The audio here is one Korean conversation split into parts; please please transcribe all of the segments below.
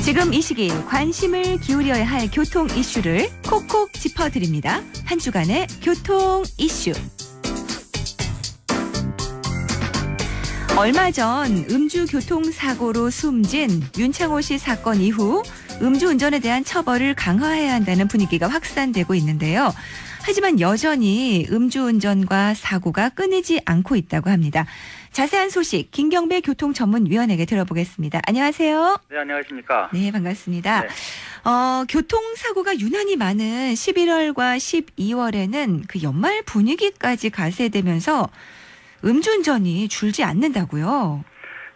지금 이 시기 관심을 기울여야 할 교통 이슈를 콕콕 짚어드립니다. 한 주간의 교통 이슈. 얼마 전 음주교통사고로 숨진 윤창호 씨 사건 이후 음주운전에 대한 처벌을 강화해야 한다는 분위기가 확산되고 있는데요. 하지만 여전히 음주운전과 사고가 끊이지 않고 있다고 합니다. 자세한 소식 김경배 교통전문위원에게 들어보겠습니다. 안녕하세요. 네, 안녕하십니까. 네, 반갑습니다. 네. 교통사고가 유난히 많은 11월과 12월에는 그 연말 분위기까지 가세되면서 음주운전이 줄지 않는다고요?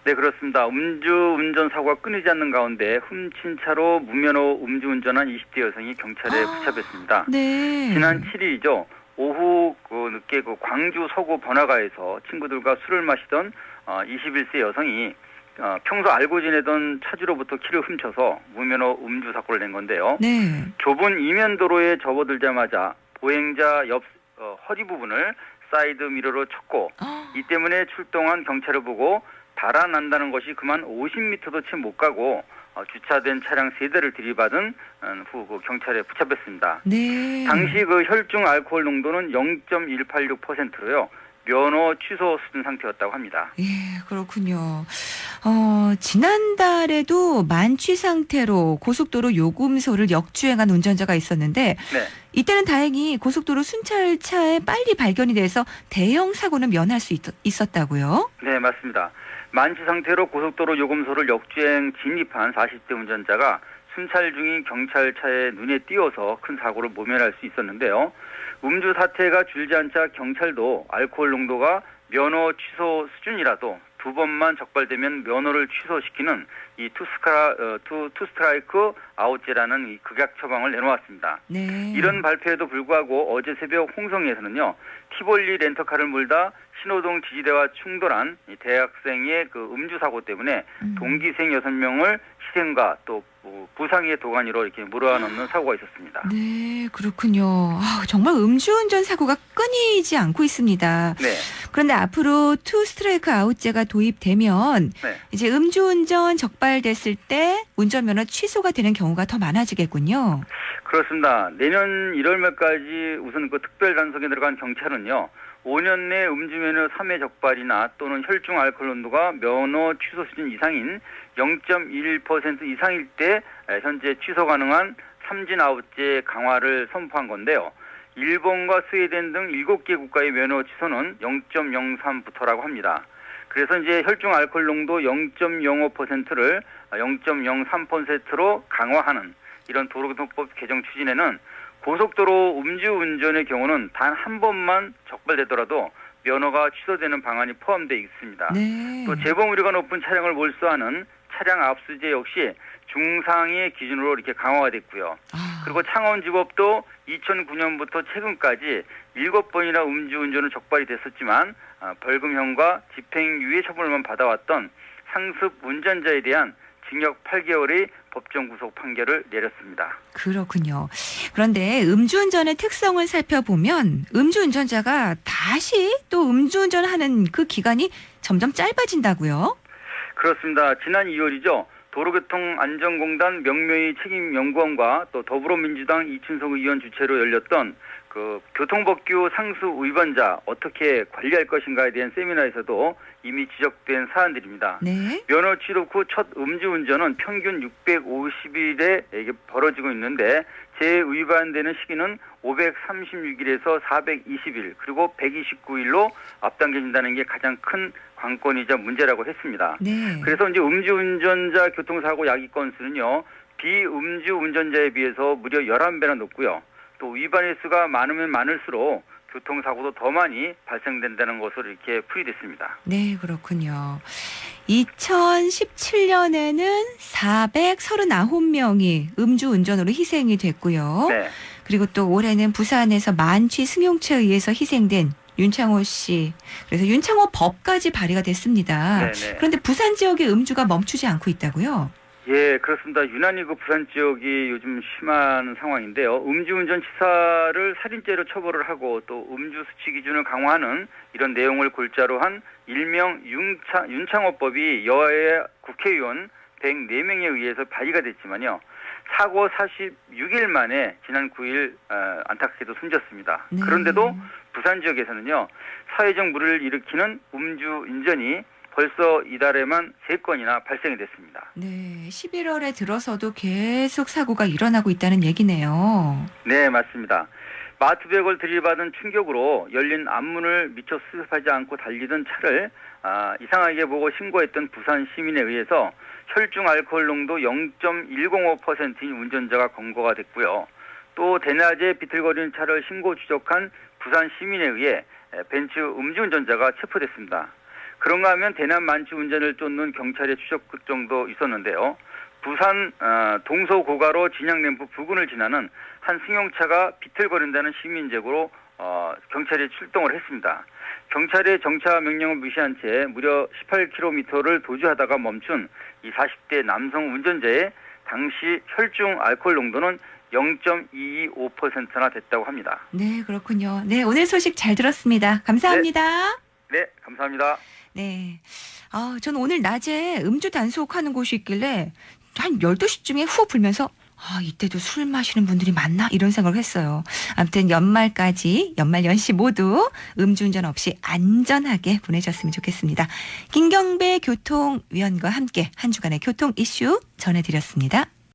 네, 그렇습니다. 음주운전 사고가 끊이지 않는 가운데 훔친 차로 무면허 음주운전한 20대 여성이 경찰에 붙잡혔습니다. 네. 지난 7일이죠. 오후 늦게 광주 서구 번화가에서 친구들과 술을 마시던 21세 여성이 평소 알고 지내던 차주로부터 키를 훔쳐서 무면허 음주 사고를 낸 건데요. 네. 좁은 이면도로에 접어들자마자 보행자 옆 허리 부분을 사이드 미러로 쳤고 이 때문에 출동한 경찰을 보고 달아난다는 것이 그만 50m도 채 못 가고 주차된 차량 3대를 들이받은 후 경찰에 붙잡혔습니다. 네. 당시 혈중 알코올 농도는 0.186%로요. 면허 취소 수준 상태였다고 합니다. 예, 그렇군요. 지난달에도 만취 상태로 고속도로 요금소를 역주행한 운전자가 있었는데 네. 이때는 다행히 고속도로 순찰차에 빨리 발견이 돼서 대형 사고는 면할 수 있었다고요? 네, 맞습니다. 만취 상태로 고속도로 요금소를 역주행 진입한 40대 운전자가 순찰 중인 경찰차에 눈에 띄어서 큰 사고를 모면할 수 있었는데요. 음주 사태가 줄지 않자 경찰도 알코올 농도가 면허 취소 수준이라도 2번만 적발되면 면허를 취소시키는 이 투 스트라이크 아웃제라는 이 극약 처방을 내놓았습니다. 네. 이런 발표에도 불구하고 어제 새벽 홍성에서는요. 티볼리 렌터카를 몰다 신호등 지지대와 충돌한 이 대학생의 음주 사고 때문에 동기생 6명을 희생과 또 부상의 도가니로 이렇게 몰아넣는 사고가 있었습니다. 네, 그렇군요. 정말 음주운전 사고가 끊이지 않고 있습니다. 네. 그런데 앞으로 투 스트라이크 아웃제가 도입되면 네. 이제 음주운전 적발됐을 때 운전면허 취소가 되는 경우가 더 많아지겠군요. 그렇습니다. 내년 1월 말까지 우선 특별 단속에 들어간 경찰은요. 5년 내 음주면허 3회 적발이나 또는 혈중 알코올 농도가 면허 취소 수준 이상인 0.1% 이상일 때 현재 취소 가능한 삼진 아웃제 강화를 선포한 건데요. 일본과 스웨덴 등 7개 국가의 면허 취소는 0.03부터라고 합니다. 그래서 이제 혈중 알코올 농도 0.05%를 0.03%로 강화하는 이런 도로교통법 개정 추진에는 고속도로 음주운전의 경우는 단 한 번만 적발되더라도 면허가 취소되는 방안이 포함되어 있습니다. 네. 또 재범 우려가 높은 차량을 몰수하는 차량 압수제 역시 중상의 기준으로 이렇게 강화가 됐고요. 그리고 창원지법도 2009년부터 최근까지 7번이나 음주운전을 적발이 됐었지만 벌금형과 집행유예 처벌만 받아왔던 상습 운전자에 대한 징역 8개월의 법정 구속 판결을 내렸습니다. 그렇군요. 그런데 음주운전의 특성을 살펴보면 음주운전자가 다시 또 음주운전하는 그 기간이 점점 짧아진다고요? 그렇습니다. 지난 2월이죠. 도로교통안전공단 명묘히 책임연구원과 또 더불어민주당 이춘석 의원 주최로 열렸던 교통법규 상습 위반자 어떻게 관리할 것인가에 대한 세미나에서도 이미 지적된 사안들입니다. 네. 면허 취득 후 첫 음주운전은 평균 650일에 이게 벌어지고 있는데 재위반되는 시기는 536일에서 420일 그리고 129일로 앞당겨진다는 게 가장 큰 관건이자 문제라고 했습니다. 네. 그래서 이제 음주운전자 교통사고 야기 건수는요. 비음주 운전자에 비해서 무려 11배나 높고요. 또 위반 횟수가 많으면 많을수록 교통사고도 더 많이 발생된다는 것으로 이렇게 풀이됐습니다. 네, 그렇군요. 2017년에는 439명이 음주운전으로 희생이 됐고요. 네. 그리고 또 올해는 부산에서 만취 승용차에 의해서 희생된 윤창호 씨. 그래서 윤창호 법까지 발의가 됐습니다. 네네. 그런데 부산 지역의 음주가 멈추지 않고 있다고요? 예, 그렇습니다. 유난히 부산 지역이 요즘 심한 상황인데요. 음주운전 치사를 살인죄로 처벌을 하고 또 음주 수치 기준을 강화하는 이런 내용을 골자로 한 일명 윤창호법이 여야 국회의원 104명에 의해서 발의가 됐지만요. 사고 46일 만에 지난 9일 안타깝게도 숨졌습니다. 네. 그런데도 부산 지역에서는요. 사회적 물을 일으키는 음주운전이 벌써 이달에만 3건이나 발생이 됐습니다. 네, 11월에 들어서도 계속 사고가 일어나고 있다는 얘기네요. 네, 맞습니다. 마트백을 들이받은 충격으로 열린 앞문을 미처 수습하지 않고 달리던 차를 이상하게 보고 신고했던 부산 시민에 의해서 혈중 알코올 농도 0.105%인 운전자가 검거가 됐고요. 또 대낮에 비틀거리는 차를 신고 추적한 부산 시민에 의해 벤츠 음주운전자가 체포됐습니다. 그런가 하면 대낮 만취 운전을 쫓는 경찰의 추적 정도 있었는데요. 부산 동서고가로 진양램프 부근을 지나는 한 승용차가 비틀거린다는 시민 제보로 경찰이 출동을 했습니다. 경찰의 정차 명령을 무시한 채 무려 18km를 도주하다가 멈춘 이 40대 남성 운전자의 당시 혈중 알코올 농도는 0.225%나 됐다고 합니다. 네, 그렇군요. 네, 오늘 소식 잘 들었습니다. 감사합니다. 네, 감사합니다. 네. 저는 오늘 낮에 음주 단속하는 곳이 있길래 한 12시쯤에 후 불면서 이때도 술 마시는 분들이 많나? 이런 생각을 했어요. 아무튼 연말까지 연말 연시 모두 음주운전 없이 안전하게 보내셨으면 좋겠습니다. 김경배 교통위원과 함께 한 주간의 교통 이슈 전해드렸습니다.